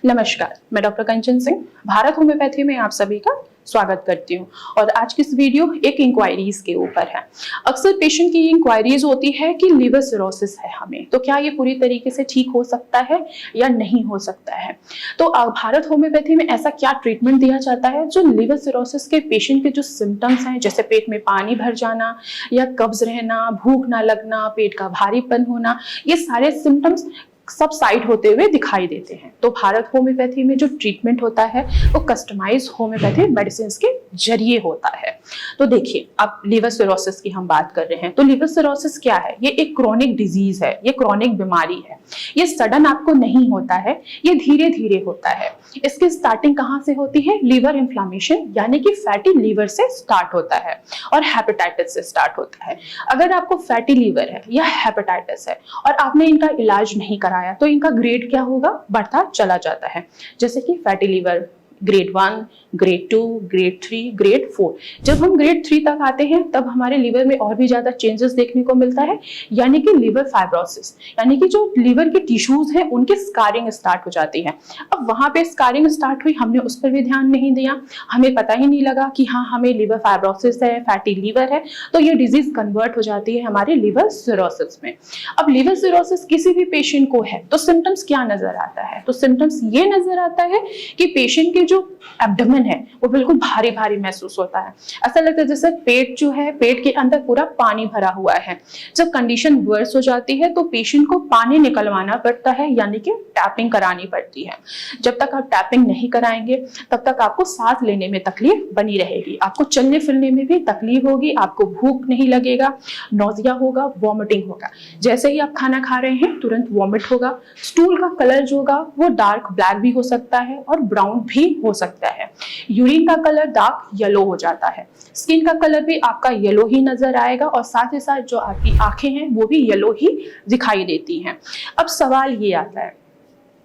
नमस्कार, मैं डॉक्टर कंचन सिंह भारत होम्योपैथी में आप सभी का स्वागत करती हूँ। और आज की इस वीडियो एक इंक्वायरीज के ऊपर है। अक्सर पेशेंट की इंक्वायरीज होती है कि लिवर सिरोसिस है हमें, तो क्या ये पूरी तरीके से ठीक हो सकता है या नहीं हो सकता है। तो भारत होम्योपैथी में ऐसा क्या ट्रीटमेंट दिया जाता है जो लिवर सिरोसिस के पेशेंट के जो सिम्टम्स हैं, जैसे पेट में पानी भर जाना या कब्ज रहना, भूख ना लगना, पेट का भारीपन होना, ये सारे सिम्टम्स सब साइड होते हुए दिखाई देते हैं। तो भारत होम्योपैथी में जो ट्रीटमेंट होता है वो कस्टमाइज होम्योपैथी मेडिसिन के जरिए होता है। तो देखिए, अब लिवर सिरोसिस की हम बात कर रहे हैं, तो लिवर सिरोसिस क्या है? ये एक क्रॉनिक डिजीज है, ये क्रॉनिक बीमारी है। ये सडन आपको नहीं होता है, ये धीरे धीरे होता है। इसकी स्टार्टिंग कहाँ से होती है? लिवर इन्फ्लामेशन यानी कि फैटी लीवर से स्टार्ट होता है और हेपेटाइटिस से स्टार्ट होता है। अगर आपको फैटी लीवर है या हेपेटाइटिस है और आपने इनका इलाज नहीं करा तो इनका ग्रेड क्या होगा? बढ़ता चला जाता है। जैसे कि fatty liver grade 1, grade 2, grade 3, grade 4। जब हम ग्रेड 3 तक आते हैं तब हमारे लिवर में और भी ज्यादा चेंजेस देखने को मिलता है, यानी कि लिवर फाइब्रोसिस, यानी कि जो लिवर के टिश्यूज हैं उनकी स्कारिंग स्टार्ट हो जाती है। अब वहां पे स्कारिंग स्टार्ट हुई, हमने उस पर भी ध्यान नहीं दिया, हमें पता ही नहीं लगा कि हाँ हमें लिवर फाइब्रोसिस है, फैटी लीवर है, तो ये डिजीज कन्वर्ट हो जाती है हमारे लिवर सिरोसिस में। अब लिवर सिरोसिस किसी भी पेशेंट को है तो सिम्टम्स क्या नजर आता है? तो सिम्टम्स ये नजर आता है कि पेशेंट के जो एब्डोमेन है वो बिल्कुल भारी भारी महसूस होता है। ऐसा लगता है जैसे पेट जो है, पेट के अंदर पूरा पानी भरा हुआ है। जब कंडीशन वर्स हो जाती है तो पेशेंट को पानी निकलवाना पड़ता है, यानी कि टैपिंग करानी पड़ती है। जब तक आप टैपिंग नहीं कराएंगे तब तक आपको सांस लेने में तकलीफ बनी रहेगी, आपको चलने फिरने में भी तकलीफ होगी, आपको भूख नहीं लगेगा, नौजिया होगा, वॉमिटिंग होगा। जैसे ही आप खाना खा रहे हैं तुरंत वॉमिट होगा। स्टूल का कलर जो होगा वो डार्क ब्लैक भी हो सकता है और ब्राउन भी हो सकता है। यूरिन का कलर डार्क येलो हो जाता है। स्किन का कलर भी आपका येलो ही नजर आएगा और साथ ही साथ जो आपकी आंखें हैं वो भी येलो ही दिखाई देती हैं। अब सवाल ये आता है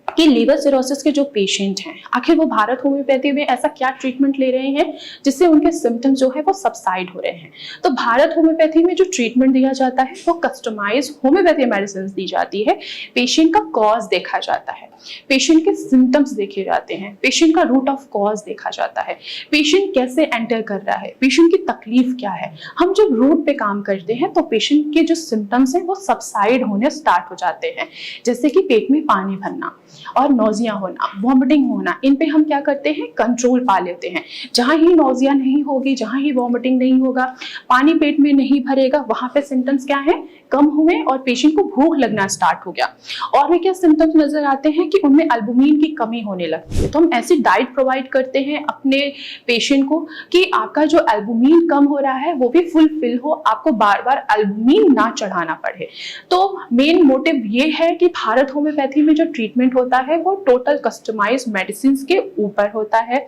कि लिवर सिरोसिस के जो पेशेंट हैं, आखिर वो भारत होम्योपैथी में ऐसा क्या ट्रीटमेंट ले रहे हैं जिससे उनके सिम्टम्स जो है वो सबसाइड हो रहे हैं। तो भारत होम्योपैथी में जो ट्रीटमेंट दिया जाता है वो कस्टमाइज होम्योपैथी मेडिसिन दी जाती है। पेशेंट का कॉज देखा जाता है, पेशेंट के सिम्टम्स देखे जाते हैं, पेशेंट का रूट ऑफ कॉज देखा जाता है, पेशेंट कैसे एंटर कर रहा है, पेशेंट की तकलीफ क्या है। हम जब रूट पे काम करते हैं तो पेशेंट के जो सिम्टम्स हैं वो सबसाइड होने स्टार्ट हो जाते हैं। जैसे कि पेट में पानी भरना और नौजिया होना, वॉमिटिंग होना, इन पे हम क्या करते हैं? कंट्रोल पा लेते हैं। जहां ही नौजिया नहीं होगी, जहां ही वॉमिटिंग नहीं होगा, पानी पेट में नहीं भरेगा, वहां पे सिम्टम्स क्या है? कम हुए और पेशेंट को भूख लगना स्टार्ट हो गया। और भी क्या सिम्टम्स नजर आते हैं कि उनमें एल्बुमिन की कमी होने लगती है। तो हम ऐसी डाइट प्रोवाइड करते हैं अपने पेशेंट को कि आपका जो एल्बुमिन कम हो रहा है वो भी फुलफिल हो, आपको बार बार एल्बुमिन ना चढ़ाना पड़े। तो मेन मोटिव ये है कि भारत होम्योपैथी में जो ट्रीटमेंट होता है वो टोटल कस्टमाइज्ड मेडिसिन के ऊपर होता है।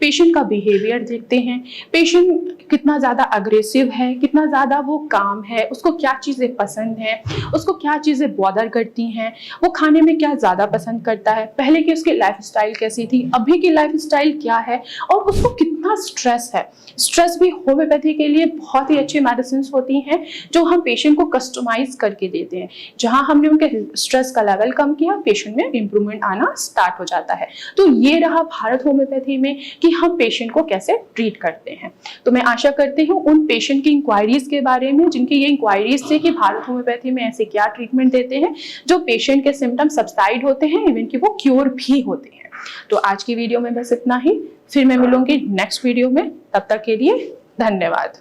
पेशेंट का बिहेवियर देखते हैं, पेशेंट कितना ज्यादा अग्रेसिव है, कितना ज्यादा वो काम है, उसको क्या चीजें पसंद है, उसको क्या चीजें बॉदर करती हैं, वो खाने में क्या ज्यादा पसंद करता है, पहले की उसकी लाइफस्टाइल कैसी थी, अभी की लाइफस्टाइल क्या है, और उसको कितना स्ट्रेस है। स्ट्रेस भी होम्योपैथी के लिए बहुत ही अच्छी मेडिसिन होती हैं जो हम पेशेंट को कस्टमाइज करके देते हैं। जहां हमने उनके स्ट्रेस का लेवल कम किया, पेशेंट में इंप्रूवमेंट आना स्टार्ट हो जाता है। तो ये रहा भारत होम्योपैथी में कि हम पेशेंट को कैसे ट्रीट करते हैं। तो मैं आशा करती हूँ उन पेशेंट की इंक्वायरीज के बारे में जिनकी ये इंक्वायरीज थी कि भारत होम्योपैथी में ऐसे क्या ट्रीटमेंट देते हैं जो पेशेंट के सिम्टम्स सबसाइड होते हैं, इवन कि वो क्योर भी होते हैं। तो आज की वीडियो में बस इतना ही, फिर मैं मिलूंगी नेक्स्ट वीडियो में। तब तक के लिए धन्यवाद।